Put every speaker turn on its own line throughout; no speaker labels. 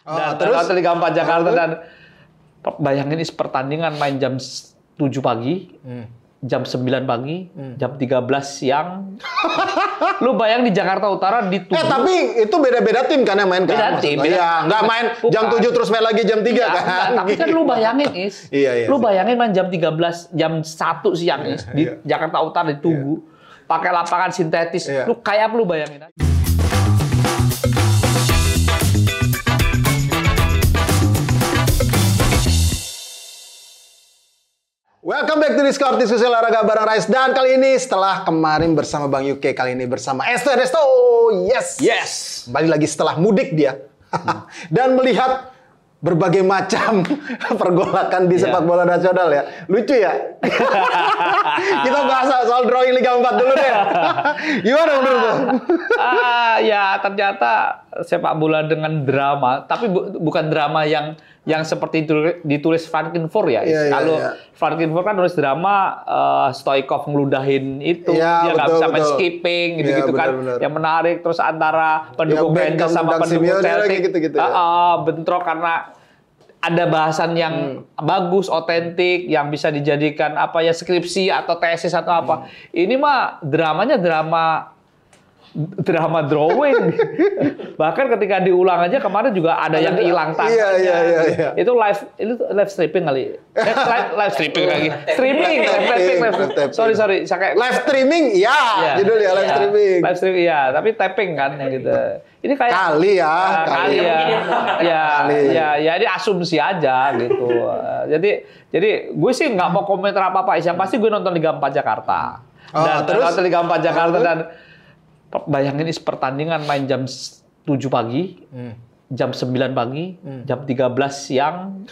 Dan
terus
Hotel 34 Jakarta dan bayangin pertandingan main jam 7 pagi, jam 9 pagi, jam 13 siang. Lu bayang di Jakarta Utara di Tugu.
tapi itu beda-beda tim kan yang main kan?
Beda tim.
Iya, nggak main jam 7 terus main lagi jam 3 kan?
Tapi kan lu bayangin, Is.
Iya,
lu bayangin main jam 13, jam 1 siang, Is. Di Jakarta Utara di Tugu. Pakai lapangan sintetis. Lu kayak apa lu bayangin?
Welcome back to Discord, diskusi olahraga bareng Rais. Dan kali ini setelah kemarin bersama Bang UK, kali ini bersama Esto. Yes. Kembali lagi setelah mudik dia. Dan melihat berbagai macam pergolakan di sepak bola nasional ya. Lucu ya? Kita bahas soal drawing Liga 4 dulu deh. Gimana menurut lu?
Ya ternyata sepak bola dengan drama, tapi bukan drama yang seperti ditulis Frankenfurt ya. Kalau Frankenfurt kan nulis drama Stoichkov ngeludahin itu, dia nggak bisa main skipping gitu-gitu kan.
Bener.
Yang menarik terus antara pendukung Rangers sama pendukung Celtic
gitu.
bentrok karena ada bahasan yang bagus, otentik, yang bisa dijadikan skripsi atau tesis atau apa. Ini mah dramanya drama drawing. Bahkan ketika diulang aja kemarin juga ada yang hilang tangannya.
Iya.
Itu live stripping kali. Live stripping lagi. Streaming. Sorry.
Live streaming, judulnya live streaming.
Live streaming, tapi tapping kan yang gitu. Ini kayak
kali ya.
Ini asumsi aja gitu. Jadi gue sih nggak mau komentar apa-apa. Yang pasti gue nonton Liga 4 Jakarta. Dan terus Liga 4 Jakarta dan bayangin pertandingan main jam 7 pagi, jam 9 pagi, jam 13 siang.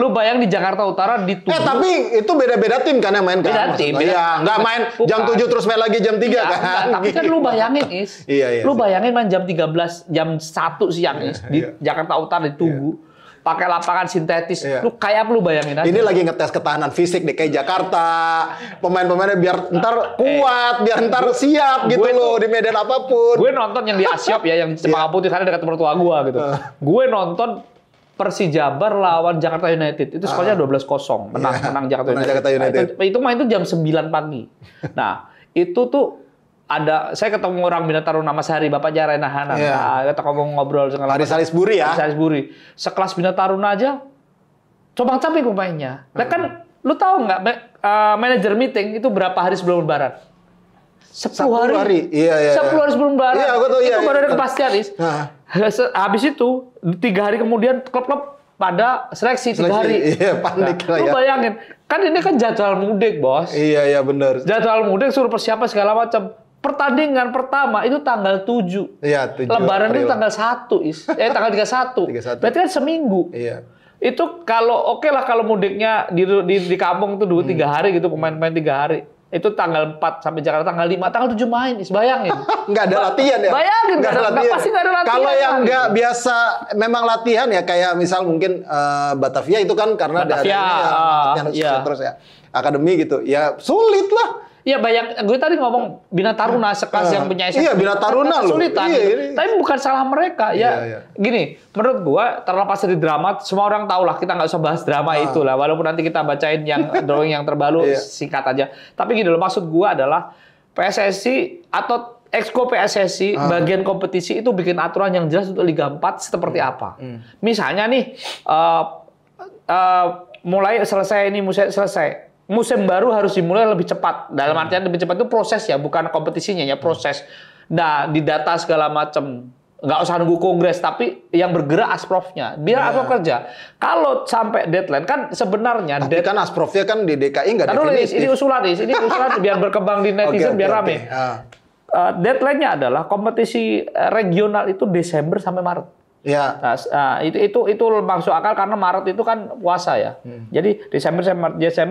Lu bayang di Jakarta Utara di Tugu.
Tapi itu beda-beda tim kan yang main kan?
Beda tim.
Iya, nggak main jam 7 terus main lagi jam 3 kan?
Tapi kan lu bayangin, Is. Lu bayangin main jam 13, jam 1 siang, Is. Di Jakarta Utara di Tugu. Pakai lapangan sintetis. Lu kayak apa lu bayangin aja.
Ini lagi ngetes ketahanan fisik DKI Jakarta. Pemain-pemainnya biar ntar kuat, biar ntar siap gitu loh di medan apapun.
Gue nonton yang di Asiop ya, yang Cempaka Putih sana dekat mertua gue gitu. Gue nonton Persijabar lawan Jakarta United. Itu skornya 12-0. Menang Jakarta United. Itu main itu jam 9 pagi. Nah, itu tuh saya ketemu orang Bina Taruna Mas Hari, Bapak Jarai Nahanan. Kita ngobrol dengan
Haris Salisbury ya.
Haris Salisbury. Sekelas Bina Taruna aja coba-coba pemainnya. Nah kan lu tahu nggak manajer meeting itu berapa hari sebelum Lebaran? 10 hari. Iya. 10 hari sebelum Lebaran.
Iya, aku tahu,
itu baru ada kepastian, Is. Habis itu 3 hari kemudian klub-klub pada seleksi 3 hari.
Iya, panik lah ya.
Lu bayangin, kan ini kan jadwal mudik, Bos.
Iya, benar.
Jadwal mudik suruh persiapan segala macam. Pertandingan pertama itu tanggal 7.
Iya, 7
Lebaran
April.
itu tanggal 1, Is. Tanggal 31. Berarti kan seminggu.
Iya.
Itu kalau oke lah kalau mudiknya di kampung itu 2-3 hari gitu, pemain-pemain 3 hari. Itu tanggal 4 sampai Jakarta tanggal 5, tanggal 7 main, Is. Bayangin.
Nggak ada latihan ya?
Bayangin, pasti nggak ada latihan.
Kalau yang nggak biasa memang latihan ya, kayak misal mungkin Batavia itu kan karena latihan terus ya. Akademi gitu. Ya sulit lah.
Iya, gue tadi ngomong Bina Taruna sekelas yang punya SSB.
Iya, Bina Taruna loh.
Kesulitan. Tapi bukan salah mereka. Gini, menurut gue terlepas dari drama, semua orang tahu lah, kita nggak usah bahas drama itu lah. Walaupun nanti kita bacain yang drawing yang terbaru, singkat aja. Tapi gini loh, maksud gue adalah PSSI atau Exco PSSI bagian kompetisi itu bikin aturan yang jelas untuk Liga 4 seperti apa. Misalnya nih, mulai selesai ini, musim baru harus dimulai lebih cepat. Dalam artian lebih cepat itu proses ya, bukan kompetisinya ya, proses. Nah, di data segala macam. Nggak usah nunggu kongres, tapi yang bergerak Asprofnya. Biar Asprof kerja. Kalau sampai deadline, kan sebenarnya...
Tapi kan Asprofnya kan di DKI nggak definitif.
Ini usulan biar berkembang di netizen, biar rame. Deadline-nya adalah kompetisi regional itu Desember sampai Maret.
Ya.
Nah, itu masuk akal karena Maret itu kan puasa ya. Jadi Desember,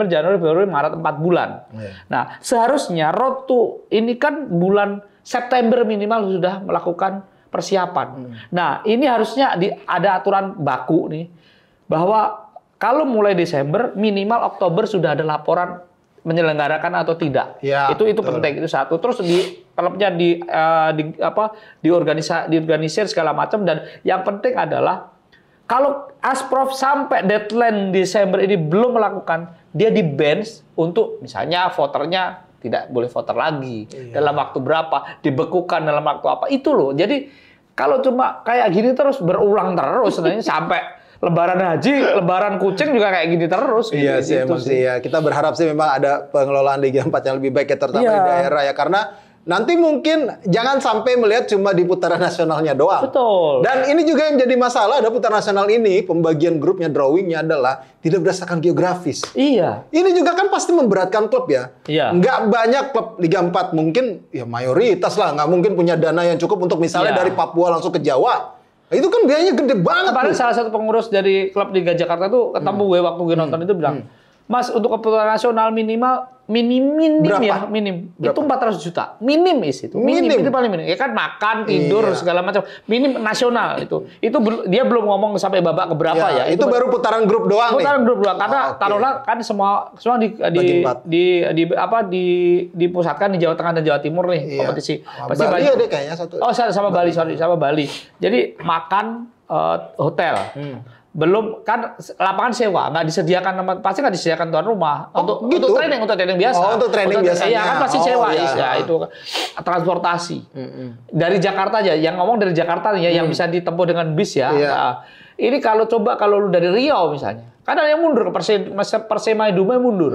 Januari, Februari, Maret 4 bulan. Nah, seharusnya road to ini kan bulan September minimal sudah melakukan persiapan. Nah, ini harusnya ada aturan baku nih bahwa kalau mulai Desember minimal Oktober sudah ada laporan menyelenggarakan atau tidak.
Ya,
itu penting, itu satu. Terus di klubnya diorganisir segala macam, dan yang penting adalah kalau Asprof sampai deadline Desember ini belum melakukan, dia di bench untuk misalnya voternya tidak boleh voter lagi dalam waktu berapa, dibekukan dalam waktu apa, itu loh. Jadi kalau cuma kayak gini terus berulang terus sebenarnya sampai Lebaran haji, lebaran kucing juga kayak gini terus.
Iya sih, emang sih ya. Kita berharap sih memang ada pengelolaan Liga 4 yang lebih baik ya, terutama di daerah ya. Karena nanti mungkin jangan sampai melihat cuma di putaran nasionalnya doang.
Betul.
Dan ini juga yang jadi masalah, ada putaran nasional ini, pembagian grupnya, drawingnya adalah tidak berdasarkan geografis.
Iya.
Ini juga kan pasti memberatkan klub ya.
Iya.
Nggak banyak klub Liga 4, mungkin ya mayoritas lah, nggak mungkin punya dana yang cukup untuk misalnya dari Papua langsung ke Jawa. Itu kan biayanya gede banget.
Kemarin salah satu pengurus dari klub Liga Jakarta tuh ketemu gue waktu gue nonton itu bilang, Mas, untuk kebutuhan nasional minim
Berapa?
Minim. Itu 400 juta. Minim itu. Minim. Itu paling minim. Ya kan makan, tidur, segala macam. Minim nasional itu. Itu dia belum ngomong sampai babak keberapa ya.
Itu baru putaran grup doang
putaran grup doang. Karena taruhlah kan semua dipusatkan di Jawa Tengah dan Jawa Timur nih kompetisi. Pasti
Bali ada kayaknya satu.
Oh, sama Bali, sama Bali. Jadi makan, hotel. Belum kan lapangan sewa, nggak disediakan, pasti nggak disediakan tuan rumah untuk training biasa.
Oh, untuk training biasanya.
Iya kan pasti sewa ya itu transportasi. Dari Jakarta aja, yang ngomong dari Jakarta nih ya, yang bisa ditempuh dengan bis ya. Nah, ini kalau lu dari Riau misalnya, kan ada yang mundur ke Persema Dumai mundur.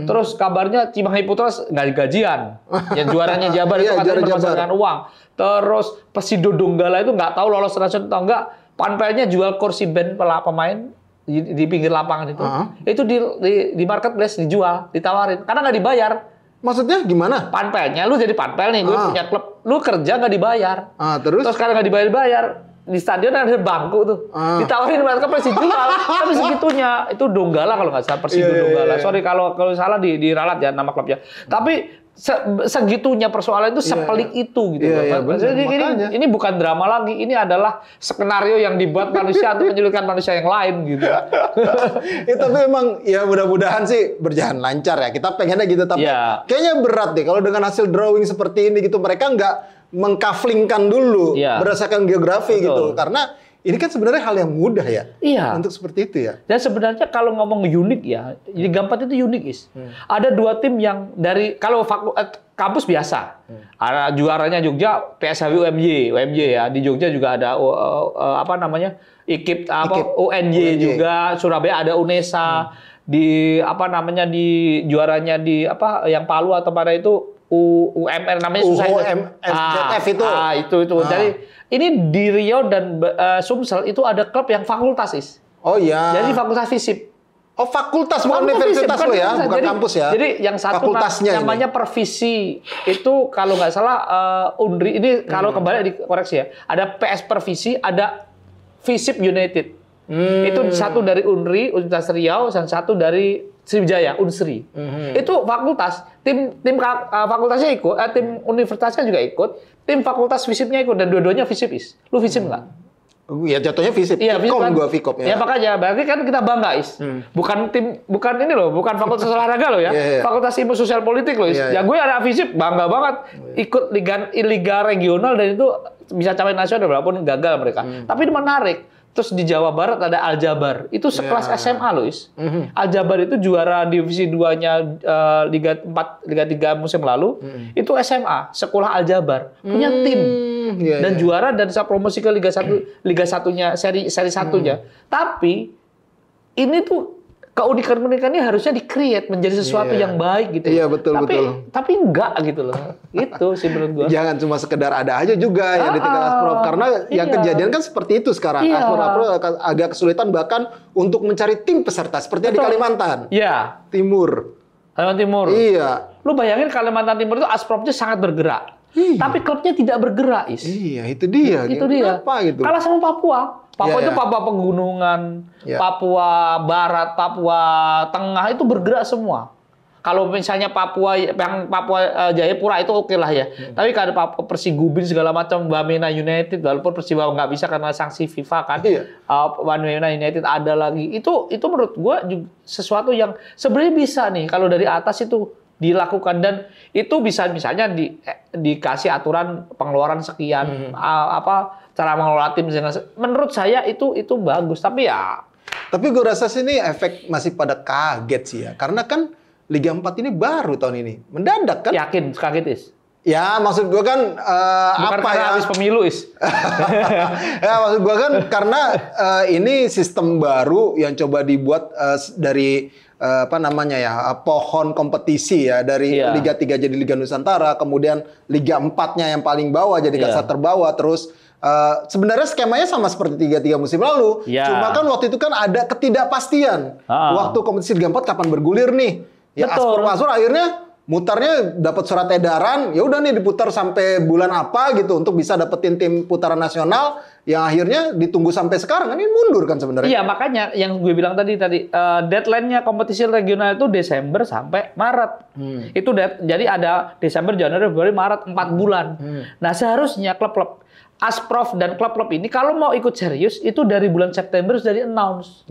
Terus kabarnya Cimahi Putra nggak digajian, yang juaranya Jabar itu katanya berdasarkan uang. Terus Persido Donggala itu nggak tahu lolos nasional atau enggak. Panpelnya jual kursi band pemain di pinggir lapangan itu. Itu di marketplace dijual, ditawarin karena nggak dibayar.
Maksudnya gimana?
Panpelnya, lu jadi panpel nih, gue punya klub, lu kerja nggak dibayar.
Terus
karena nggak dibayar di stadion ada bangku tuh, ditawarin marketplace dijual, tapi segitunya. Itu Donggala kalau nggak salah, Persido Donggala. Sorry kalau salah diralat ya nama klubnya. Tapi segitunya persoalan itu sepelik itu gitu. Jadi ini bukan drama lagi, ini adalah skenario yang dibuat manusia untuk menyulitkan manusia yang lain gitu.
Tapi memang ya mudah-mudahan sih berjalan lancar ya. Kita pengennya gitu, tapi kayaknya berat deh kalau dengan hasil drawing seperti ini gitu, mereka nggak mengkaflingkan dulu berdasarkan geografi gitu. Karena ini kan sebenarnya hal yang mudah ya. Untuk seperti itu ya.
Dan sebenarnya kalau ngomong unik ya, Liga 4 itu unik Ada dua tim yang dari kalau kampus biasa. Ada juaranya Jogja, PSHW UMY ya. Di Jogja juga ada IKIP UNY juga, Surabaya ada UNESA. Di di juaranya di yang Palu atau pada itu UMR namanya susah
itu.
Itu. Jadi ini di Riau dan Sumsel itu ada klub yang fakultas
Oh iya.
Jadi fakultas FISIP.
Oh fakultas bukan universitas lo ya, bukan kampus ya.
Jadi yang satu namanya Pervisi itu kalau nggak salah Undri ini kalau kembali dikoreksi ya. Ada PS Pervisi, ada FISIP United. Itu satu dari Unri Universitas Riau dan satu dari Sriwijaya Unsri. Itu fakultas. Tim fakultasnya ikut, tim universitasnya juga ikut, tim fakultas FISIP-nya ikut, dan dua-duanya FISIP Lu FISIP nggak?
Ya jatuhnya FISIP.
Iya,
Fikom
kan?
Gua Fikom ya.
Ya makanya berarti kan kita bangga bukan ini loh, bukan fakultas olahraga loh ya. Fakultas ilmu sosial politik loh. Ya gue ada FISIP, bangga banget ikut liga regional dan itu bisa capai nasional walaupun gagal mereka. Tapi itu menarik. Terus di Jawa Barat ada Aljabar. Itu sekelas SMA loh, Aljabar itu juara divisi 2-nya Liga 4, Liga 3 musim lalu. Itu SMA, Sekolah Aljabar. Punya tim. Dan juara dan bisa promosi ke Liga 1, Liga 1-nya, seri 1-nya. Tapi ini tuh keunikan-keunikan ini harusnya di-create menjadi sesuatu yang baik gitu.
Iya, betul.
Tapi enggak gitu loh. Itu sih menurut gua.
Jangan cuma sekedar ada aja juga yang di tingkat Asprof. Karena yang kejadian kan seperti itu sekarang. Asprof agak kesulitan bahkan untuk mencari tim peserta. Seperti di Kalimantan. Timur.
Kalimantan Timur.
Iya.
Lu bayangin Kalimantan Timur itu Asprofnya sangat bergerak. Tapi klubnya tidak bergerak,
Iya, itu dia.
Kenapa gitu? Kalah sama Papua. Papua itu Papua pegunungan, Papua Barat, Papua Tengah itu bergerak semua. kalau misalnya Papua Jayapura itu oke lah ya. Tapi kalau Persigubin segala macam, Wamena United walaupun Persiba nggak bisa karena sanksi FIFA kan. Wamena United ada lagi. Itu menurut gua juga sesuatu yang sebenarnya bisa nih kalau dari atas itu dilakukan, dan itu bisa misalnya dikasih aturan pengeluaran sekian, cara mengelola tim. Menurut saya itu bagus, tapi
gue rasa sih ini efek masih pada kaget sih ya, karena kan Liga 4 ini baru tahun ini mendadak kan?
Yakin kaget Is?
Ya maksud gue kan
bukan karena habis pemilu Is.
Ya maksud gue kan karena ini sistem baru yang coba dibuat dari pohon kompetisi ya, dari Liga 3 jadi Liga Nusantara, kemudian Liga 4-nya yang paling bawah jadi kasta terbawah, terus sebenarnya skemanya sama seperti 3-3 musim lalu. Cuma kan waktu itu kan ada ketidakpastian. Waktu kompetisi Liga 4 kapan bergulir nih? Ya Aspur akhirnya mutarnya dapat surat edaran, ya udah nih diputar sampai bulan apa gitu untuk bisa dapetin tim putaran nasional, yang akhirnya ditunggu sampai sekarang. Kan ini mundur kan sebenarnya.
Iya, makanya yang gue bilang tadi deadline-nya kompetisi regional itu Desember sampai Maret. Itu jadi ada Desember, Januari, Februari, Maret, 4 bulan. Nah, seharusnya klub-klub Asprof dan klub-klub ini kalau mau ikut serius itu dari bulan September sudah di-announce.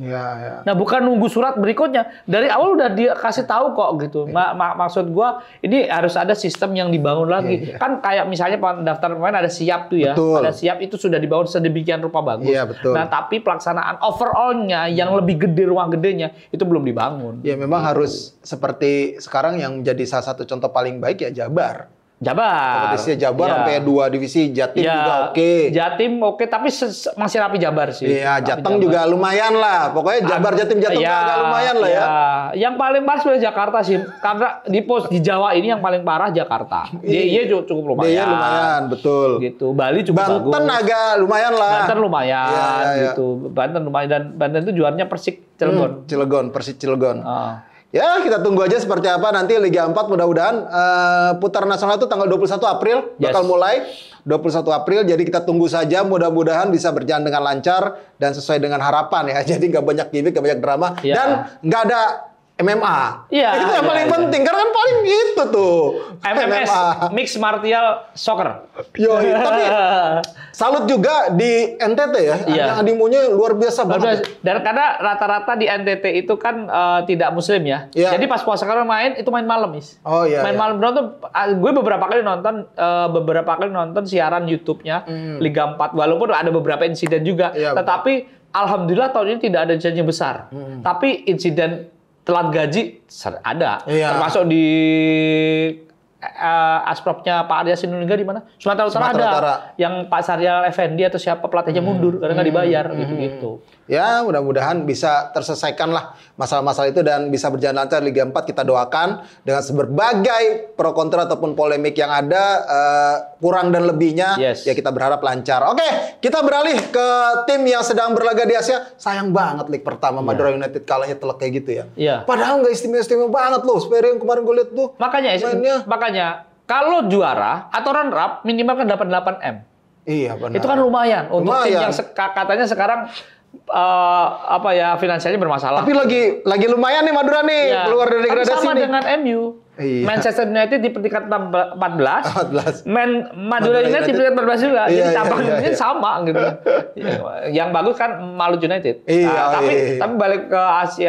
Nah, bukan nunggu surat berikutnya. Dari awal udah dikasih tahu kok gitu. Maksud gua ini harus ada sistem yang dibangun lagi. Kan kayak misalnya daftar pemain ada siap tuh ya. Ada siap itu sudah dibangun sedemikian rupa bagus. Nah, tapi pelaksanaan overall-nya yang lebih gede, ruang gedenya itu belum dibangun.
Ya memang harus seperti sekarang yang menjadi salah satu contoh paling baik ya Jabar. Kompetisinya Jabar sampai 2 divisi, Jatim juga oke.
Jatim oke, tapi masih rapi Jabar sih.
Iya, Jateng juga lumayan lah. Pokoknya Jabar, Jatim, Jateng agak lumayan lah ya.
Yang paling parah sebenarnya Jakarta sih. Karena di Jawa ini yang paling parah Jakarta. DIY cukup lumayan.
DIY lumayan, betul.
Gitu. Bali cukup bagus.
Banten agak lumayan lah.
Banten lumayan gitu. Banten lumayan, dan Banten itu juaranya Persik Cilegon.
Persik Cilegon. Ya, kita tunggu aja seperti apa nanti Liga 4, mudah-mudahan putaran nasional itu tanggal 21 April bakal mulai. 21 April, jadi kita tunggu saja, mudah-mudahan bisa berjalan dengan lancar dan sesuai dengan harapan ya. Jadi nggak banyak gimmick, nggak banyak drama, dan nggak ada MMA. Itu yang paling penting, karena kan paling gitu tuh.
MMS, Mixed Martial Soccer.
Tapi salut juga di NTT ya, yang animonya luar biasa banget.
Dan karena rata-rata di NTT itu kan tidak muslim ya. Jadi pas puasa kan main malam, Is. Main malam nonton. Gue beberapa kali nonton siaran YouTube-nya Liga 4, walaupun ada beberapa insiden juga. Tetapi alhamdulillah tahun ini tidak ada insiden besar. Tapi insiden telat gaji ada, termasuk di Asprofnya Pak Arya Sinulinga di mana? Sumatera Utara ada. Yang Pak Saryal Effendi atau siapa pelatihnya mundur karena nggak dibayar gitu-gitu.
Ya, mudah-mudahan bisa terselesaikan lah masalah-masalah itu dan bisa berjalan lancar Liga 4. Kita doakan dengan berbagai pro kontra ataupun polemik yang ada, kurang dan lebihnya ya kita berharap lancar. Oke, kita beralih ke tim yang sedang berlaga di Asia. Sayang banget leg pertama Madura United kalahnya telak kayak gitu ya. Padahal nggak istimewa-istimewa banget loh. Sperry yang kemarin gue lihat tuh.
Makanya kalau juara atau runner-up minimal kan dapat 8M.
Iya benar.
Itu kan lumayan untuk tim yang katanya sekarang finansialnya bermasalah.
Tapi lagi lumayan nih Madura nih keluar dari degradasi
sama
nih.
dengan MU. Manchester United di peringkat 14. Madura United di peringkat 14 juga. Jadi tampaknya sama gitu. Yang bagus kan Malut United. Tapi balik ke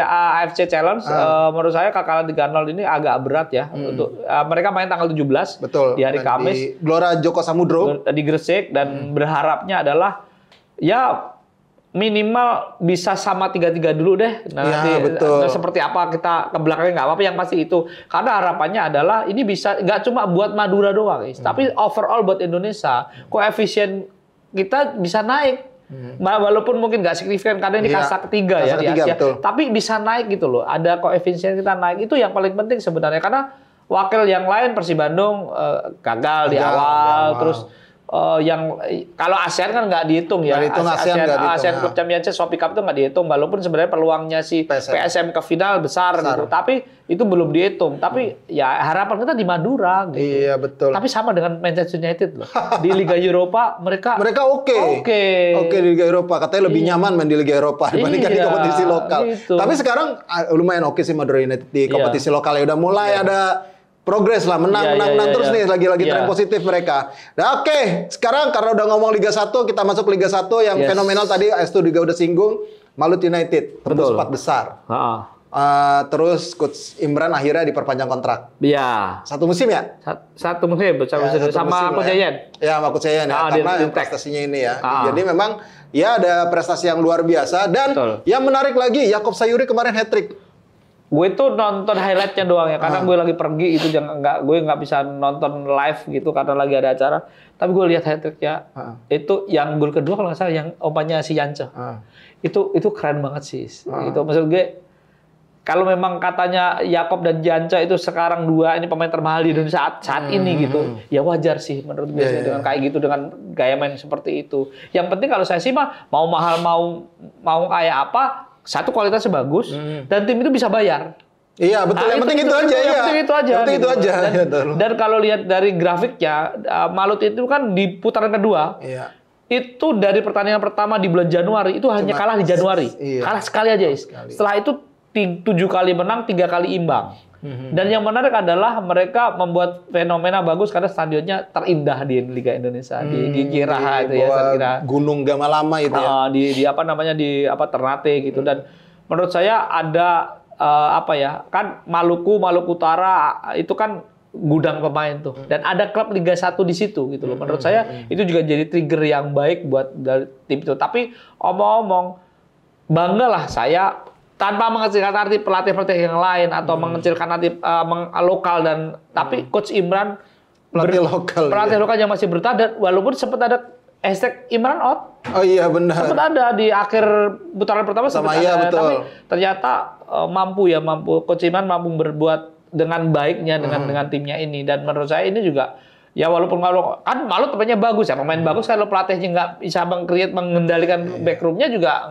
AFC Challenge, menurut saya kekalahan 3-0 ini agak berat ya untuk mereka main tanggal 17 di hari Kamis
di Gelora Joko Samudro
di Gresik, dan berharapnya adalah ya minimal bisa sama 3-3 dulu deh. Nanti seperti apa kita ke belakangnya nggak apa-apa, yang pasti itu. Karena harapannya adalah ini bisa nggak cuma buat Madura doang, tapi overall buat Indonesia. Koefisien kita bisa naik. Walaupun mungkin nggak signifikan karena ini kasta ketiga ya di Asia. Tapi bisa naik gitu loh. Ada koefisien kita naik, itu yang paling penting sebenarnya. Karena wakil yang lain Persib Bandung gagal di awal. Terus yang kalau ASEAN kan nggak dihitung ya. ASEAN Club Championship, Shopee Cup itu nggak dihitung, walaupun sebenarnya peluangnya si PSM ke final besar gitu. Tapi itu belum dihitung. Tapi ya harapan kita di Madura gitu.
Iya, betul.
Tapi sama dengan Manchester United loh. Di Liga Eropa mereka
oke di Liga Eropa. Katanya lebih nyaman main di Liga Eropa dibandingkan di kompetisi lokal.
Gitu.
Tapi sekarang lumayan oke sih Madura United di kompetisi lokal ya. Udah mulai ada progres lah, menang terus nih, lagi tren positif mereka. Nah, oke, sekarang karena udah ngomong Liga 1, kita masuk Liga 1 yang fenomenal tadi, Estu juga udah singgung, Malut United, tembus 4 besar. Terus Coach Imran akhirnya diperpanjang kontrak.
Iya.
Satu musim ya?
Satu musim, sama Coach Yayan.
Ya, sama Coach Yayan ya, karena prestasinya ini ya. Jadi memang ya ada prestasi yang luar biasa, dan yang menarik lagi, Yakob Sayuri kemarin hat-trick.
Gue tuh nonton highlightnya doang ya, karena gue lagi pergi itu gue nggak bisa nonton live gitu karena lagi ada acara. Tapi gue lihat hat-tricknya, itu yang gol kedua kalau nggak salah yang ompanya si Yance. Itu keren banget sih. Itu maksud gue, kalau memang katanya Yakob dan Yance itu sekarang dua ini pemain termahal di Indonesia saat ini gitu, ya wajar sih menurut gue dengan kayak gitu, dengan gaya main seperti itu. Yang penting kalau saya sih mah mau mahal mau kayak apa, satu kualitasnya bagus dan tim itu bisa bayar.
Iya betul. Yang penting itu aja ya.
Yang penting itu aja.
Yang penting itu aja.
Dan kalau lihat dari grafiknya, Malut itu kan di putaran kedua.
Iya.
Itu dari pertandingan pertama di bulan Januari itu hanya kalah di Januari. Kalah sekali aja, Setelah itu 7 kali menang, 3 kali imbang. Dan yang menarik adalah mereka membuat fenomena bagus karena stadionnya terindah di Liga Indonesia, di Giraha itu ya, saya kira.
Gunung Gamalama itu ya.
Di Ternate gitu. Dan menurut saya ada kan Maluku Utara itu kan gudang pemain tuh. Dan ada klub Liga 1 di situ gitu loh. Menurut saya itu juga jadi trigger yang baik buat dari tim itu. Tapi omong-omong, banggalah saya tanpa mengecilkan arti pelatih-pelatih yang lain atau mengecilkan arti lokal, dan tapi Coach Imran pelatih lokal yang masih bertahan, dan walaupun sempat ada hashtag Imran out.
Oh iya benar.
Sempat ada di akhir putaran pertama
sama iya betul.
Tapi ternyata mampu Coach Imran mampu berbuat dengan baiknya dengan timnya ini, dan menurut saya ini juga ya walaupun kalau kan Malut tempatnya bagus ya, pemain bagus, kalau pelatihnya nggak bisa mengendalikan backroomnya juga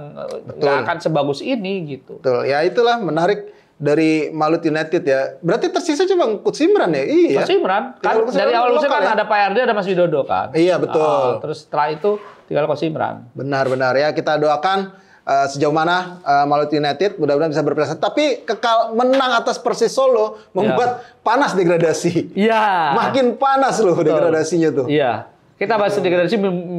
nggak akan sebagus ini gitu.
Betul. Ya itulah menarik dari Malut United ya. Berarti tersisa cuma Coach Imran ya? Iya.
Coach Imran. Kan dari awal musim kan ada Pak RD, ada Mas Widodo kan.
Iya betul.
Terus setelah itu tinggal Coach Imran.
Benar ya, kita doakan sejauh mana Malut United mudah-mudahan bisa berprestasi, tapi kekal menang atas Persis Solo membuat panas degradasi.
Iya.
Makin panas loh degradasinya tuh.
Iya. Kita bahas degradasi minggu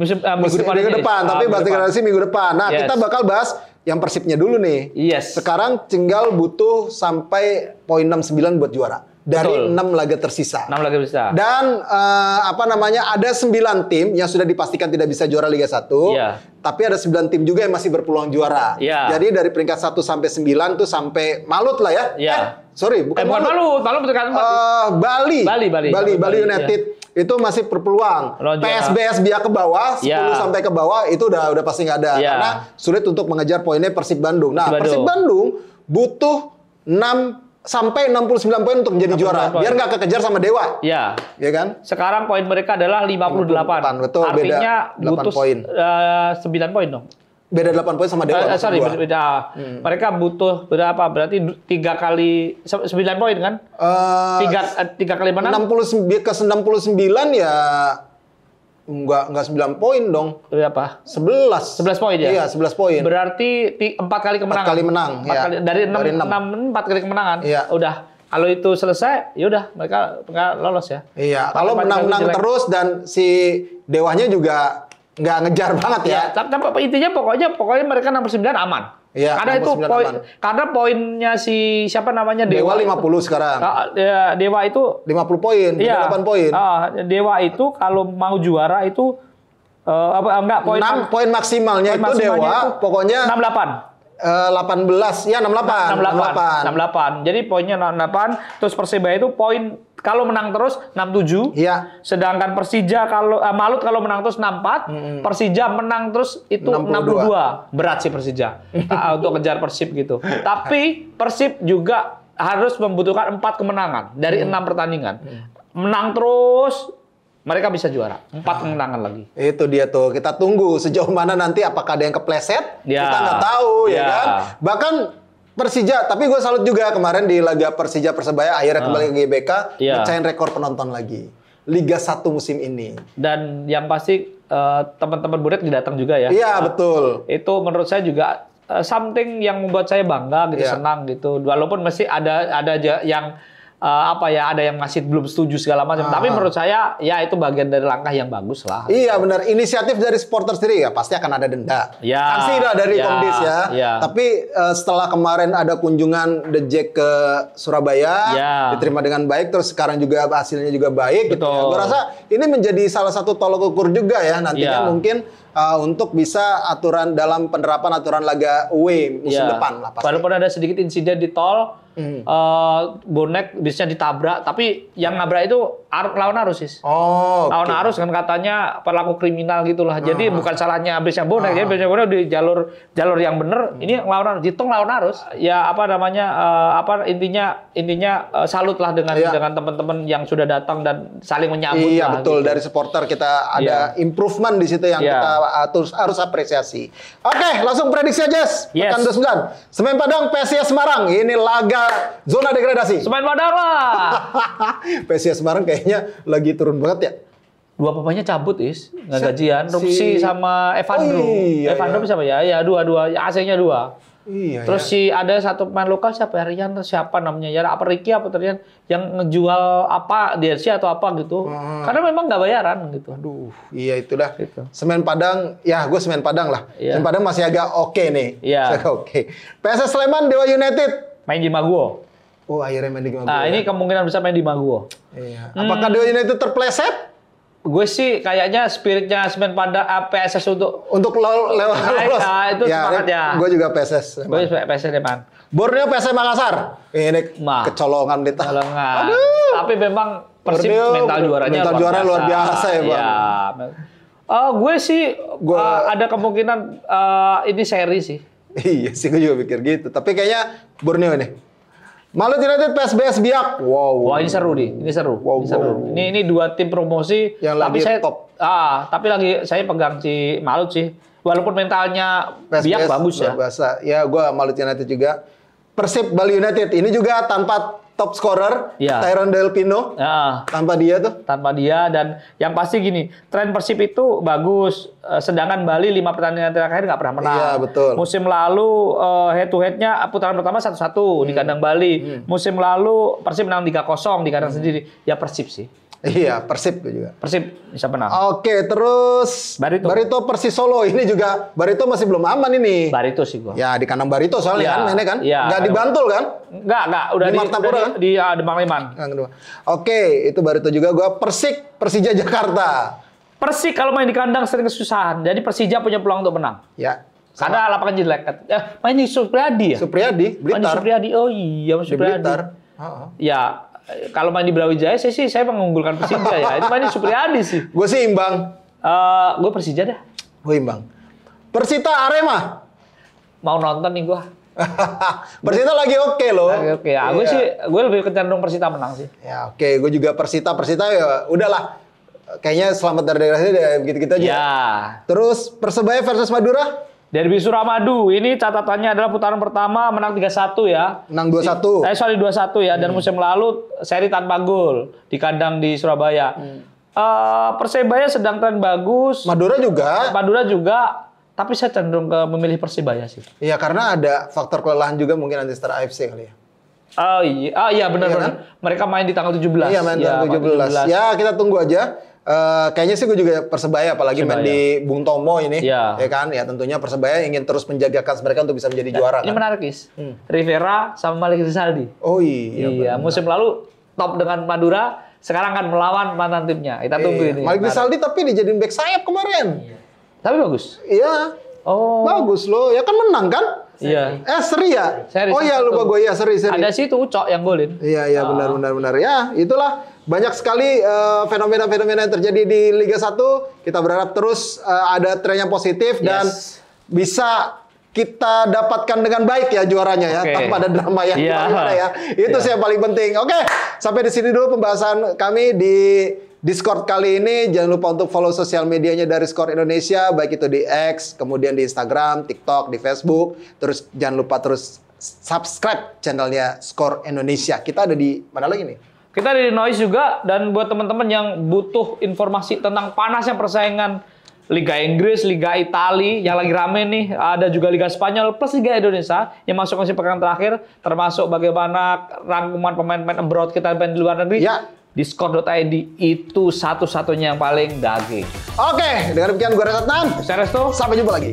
depan.
Tapi bahas degradasi minggu depan. Nah, kita bakal bahas yang Persibnya dulu nih.
Yes.
Sekarang tinggal butuh sampai poin 69 buat juara. Dari 6 laga tersisa.
6 laga tersisa.
Dan ada 9 tim yang sudah dipastikan tidak bisa juara Liga 1.
Iya.
Tapi ada 9 tim juga yang masih berpeluang juara.
Iya.
Jadi dari peringkat 1 sampai 9 tuh sampai Malut lah ya.
Iya.
Bukan Malut.
Malut berdekat
4. Bali United. Iya. Itu masih berpeluang. PSBS biar ke bawah, 10 sampai ke bawah itu udah pasti nggak ada. Karena sulit untuk mengejar poinnya Persib Bandung. Nah, Persib Bandung butuh 6 sampai 69 poin untuk menjadi juara. Biar nggak kekejar sama Dewa.
Iya.
Ya kan?
Sekarang poin mereka adalah 58.
Betul,
artinya
beda 8
butuh
poin.
9 poin dong.
Beda 8 poin sama Dewa.
Beda. Mereka butuh berapa? Berarti 3 kali 9 poin kan? 3 kali menang.
69 ya enggak 9 poin dong.
Berapa?
11
poin ya?
Iya, 11 poin.
Berarti 4 kali kemenangan.
4 kali menang.
4 kali, dari 6 4 kali kemenangan.
Iya.
Udah. Kalau itu selesai, ya udah mereka lolos ya.
Iya, kalau menang-menang terus dan si Dewanya juga nggak ngejar banget ya.
Tapi intinya pokoknya mereka 69 aman.
Iya,
karena itu karena poinnya si siapa namanya
Dewa 50 sekarang.
Dewa itu
50 poin, 8 poin.
Dewa itu kalau mau juara itu
poin maksimalnya itu Dewa pokoknya
68.
18 ya 68.
Jadi poinnya 68, terus Persibaya itu poin kalau menang terus 67.
Iya.
Sedangkan Persija Malut kalau menang terus 64, Persija menang terus itu 62. Berat sih Persija untuk kejar Persib gitu. Tapi Persib juga harus membutuhkan 4 kemenangan dari 6 pertandingan. Menang terus Mereka bisa juara. 4 kemenangan lagi.
Itu dia tuh. Kita tunggu sejauh mana nanti apakah ada yang kepleset.
Ya.
Kita nggak tahu ya kan. Bahkan Persija, tapi gue salut juga kemarin di laga Persija Persebaya akhirnya kembali ke GBK. Mecahin rekor penonton lagi. Liga 1 musim ini.
Dan yang pasti teman-teman Buret datang juga ya.
Iya, betul.
Itu menurut saya juga something yang membuat saya bangga gitu, senang gitu. Walaupun masih ada aja yang ada yang masih belum setuju segala macam. Tapi menurut saya ya itu bagian dari langkah yang bagus lah.
Iya benar. Inisiatif dari supporter sendiri ya pasti akan ada denda.
Ya.
Sanksi dari Komdis ya. Tapi setelah kemarin ada kunjungan The Jack ke Surabaya, diterima dengan baik. Terus sekarang juga hasilnya juga baik. Gitu ya. Gue rasa ini menjadi salah satu tolok ukur juga ya nantinya mungkin untuk bisa dalam penerapan aturan laga away musim depan lah pasti.
Walaupun ada sedikit insiden di tol, bonek bisnya ditabrak, tapi yang nabrak itu lawan arus sih. Lawan arus kan katanya pelaku kriminal gitulah. Jadi bukan salahnya bisnya bonek, jadi bisnya bonek di jalur yang benar. Ini lawan arus, ditung lawan arus. Ya intinya salut lah dengan teman-teman yang sudah datang dan saling menyambut.
Iya betul,
gitu.
dari supporter kita ada improvement di situ yang kita harus apresiasi. Oke, langsung prediksi aja. Pekan 29. Semen Padang PSIS Semarang. Ini laga zona degradasi.
Semen Padang lah.
PSIS Semarang kayaknya lagi turun banget ya.
2 pemainnya cabut nggak gajian. Ruksi sama Evandro. Evandro siapa ya? Ya dua. Ya, AC-nya 2.
Iya.
Terus ada satu pemain lokal siapa namanya ya apa Ricky apa Rian yang ngejual apa jersey atau apa gitu. Karena memang nggak bayaran gitu.
Aduh, iya itu dah. Gitu. Semen Padang, ya gue Semen Padang lah. Semen Padang masih agak oke nih.
Iya.
Oke. PSS Sleman Dewa United
main di Maguwo.
Oh, akhirnya main di Maguwo.
Nah, ini kemungkinan bisa main di Maguwo.
Iya. Apakah Dewa United terpleset?
Gue sih kayaknya spiritnya Semen Padang PSS untuk
lewat
itu semangat ya.
Gue juga PSS.
Gue PSS Sleman.
Borneo PSM Makassar. Ini kecolongan kita.
Aduh. Tapi memang Persib mental juaranya
luar biasa ya, Bang.
Ya. Gue sih ada kemungkinan ini seri sih.
Iya sih, gue juga pikir gitu. Tapi kayaknya Borneo nih. Malut United PSBS Biak.
Wow, ini seru nih. Ini seru. Ini 2 tim promosi
yang
tapi
lagi top.
Tapi lagi saya pegang si Malut sih. Walaupun mentalnya PSBS Biak bagus ya.
Biasa. Ya, gue Malut United juga. Persib Bali United ini juga tanpa top scorer, Tyron Del Pino. Tanpa dia
dan yang pasti gini, tren Persib itu bagus. Sedangkan Bali 5 pertandingan terakhir nggak pernah menang.
Iya, betul.
Musim lalu head to head-nya putaran pertama 1-1 di kandang Bali. Musim lalu Persib menang 3-0 di kandang sendiri. Ya Persib sih.
Iya, Persib juga.
Persib bisa menang.
Oke, terus Barito Persis Solo ini juga Barito masih belum aman ini.
Barito sih gua.
Ya, di kandang Barito soalnya kan, ini kan. Enggak di Bantul kan?
Enggak, udah
di Martapura kan?
Di Demang Leman.
Oke, itu Barito juga gua. Persija Jakarta.
Persik kalau main di kandang sering kesusahan. Jadi Persija punya peluang untuk menang.
Ya.
Karena lapangan jelek. Main di Supriyadi ya?
Supriyadi, Blitar.
Main di Supriyadi. Oh iya, Supriyadi.
Blitar.
Ya, kalau main di Brawijaya saya mengunggulkan Persija ya. Itu main di Supriyadi sih.
Gue sih imbang.
Gue Persija dah.
Gue imbang. Persita Arema.
Mau nonton nih gue.
Persita lagi oke loh.
Lagi oke. Ya, gue lebih cenderung Persita menang sih.
Ya oke. Gue juga Persita ya udahlah. Kayaknya selamat dari degradasi begitu-gitu aja.
Ya.
Terus Persebaya versus Madura.
Derby Suramadu, ini catatannya adalah putaran pertama menang 3-1 ya.
Menang 2-1.
2-1 ya, dan musim lalu seri tanpa gol di kandang di Surabaya. Persebaya sedang tren bagus.
Madura
juga, tapi saya cenderung memilih Persebaya sih.
Iya, karena ada faktor kelelahan juga mungkin Manchester AFC kali ya.
Iya benar.
Iya kan?
Mereka main di tanggal 17.
Iya, main tanggal 17. Ya, kita tunggu aja. Kayaknya sih gue juga Persebaya, apalagi main di Bung Tomo ini, ya kan? Ya tentunya Persebaya ingin terus menjaga kans mereka untuk bisa menjadi juara.
Ini menarik, Is. Rivera sama Malik Rizaldi.
Oh iya.
Musim lalu top dengan Madura, sekarang kan melawan mantan timnya. Kita tunggu ini.
Malik Rizaldi tapi dijadiin back sayap kemarin.
Tapi bagus.
Iya. Oh. Bagus loh. Ya kan menang kan?
Iya.
Seri ya?
Oh
iya, lupa gue ya, seri.
Ada sih tuh Ucok yang golin.
Iya, benar. Ya, itulah banyak sekali fenomena-fenomena yang terjadi di Liga 1. Kita berharap terus ada tren yang positif dan bisa kita dapatkan dengan baik ya juaranya ya, tanpa ada drama yang gimana ya. Itu sih yang paling penting. Oke, sampai di sini dulu pembahasan kami di Discord kali ini. Jangan lupa untuk follow sosial medianya dari Skor Indonesia, baik itu di X, kemudian di Instagram, TikTok, di Facebook. Terus jangan lupa terus subscribe channelnya Skor Indonesia. Kita ada di mana lagi nih?
Kita ada di Noise juga, dan buat teman-teman yang butuh informasi tentang panasnya persaingan Liga Inggris, Liga Italia yang lagi rame nih, ada juga Liga Spanyol plus Liga Indonesia yang masuk musim pekan terakhir, termasuk bagaimana rangkuman pemain-pemain abroad kita main di luar negeri.
Ya.
Discord.id itu satu-satunya yang paling daging.
Oke, dengan demikian gue Resetnan.
Saya Resto.
Sampai jumpa lagi.